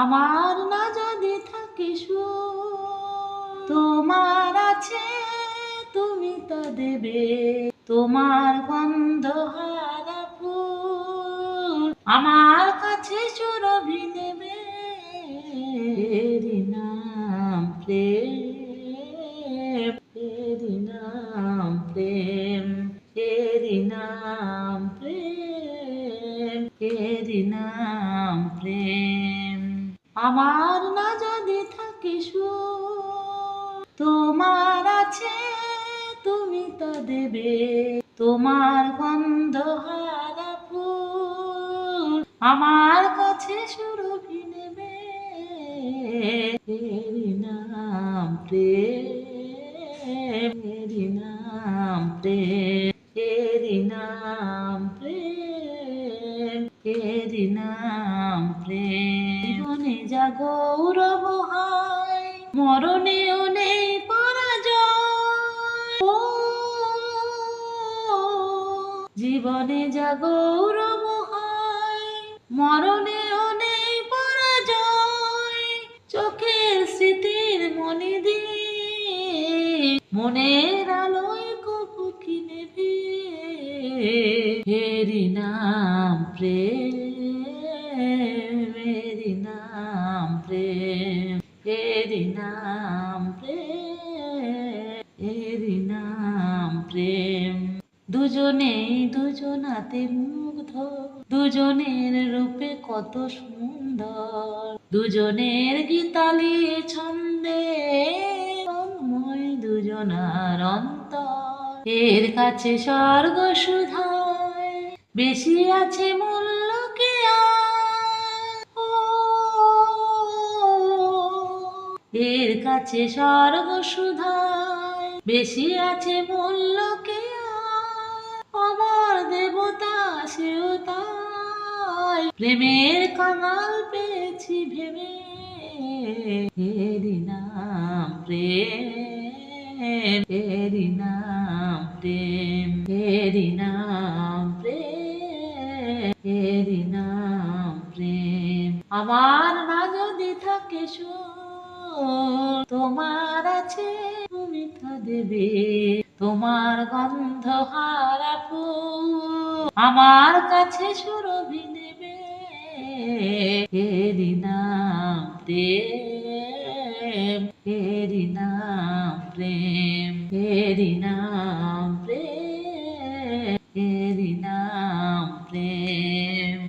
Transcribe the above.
আমার না যদি থাকে সুর, তোমার আছে তুমি তা দেবে। তোমার গন্ধ হারা ফুল আমার কাছে সুরভি নেবে। এরি নাম প্রেম, এরি নাম প্রেম, এরি নাম প্রেম, এরি নাম প্রেম। আমার না যদি থাকে সুর, তোমার আছে তুমি তা দেবে। তোমার গন্ধ হারা ফুল আমার কাছে সুরভি নেবে। এরি নাম প্রেম, এরি নাম প্রেম, এরি নাম প্রেম, এরি নাম প্রেম। জীবনে যা গৌরব হয় মরণেও নেই পরাজয়। ও জীবনে যা গৌরব হয় মরণেও নেই পরাজয়। চোখের স্মৃতির মনি দিয়ে মনের আলোয় কবু কি নেবে। এরি নাম প্রেম, এরি নাম প্রেম, এরি নাম প্রেম, এরি নাম প্রেম। দুজনেই দুজনাতে মুগ্ধ, দুজনের রূপে কত সুন্দর। দুজনের গীতালি ছন্দে তন্ময় দুজনার অন্তর। এর কাছে স্বর্গ সুধায় বেশি আছে মূল্য কি আর। ও এর কাছে স্বর্গ সুধায় বেশি আছে মূল্য কি আর। আমার দেবতা সেও তাই প্রেমের কাঙাল পেয়েছি ভেবে। এরি নাম প্রেম, এরি নাম প্রেম, এরি নাম প্রেম, এরি নাম প্রেম। আমার না যদি থাকে সুর, তোমার আছে তুমি তা দেবে। তোমার গন্ধ হারা ফুল আমার কাছে সুরভি নেবে। এরি নাম প্রেম।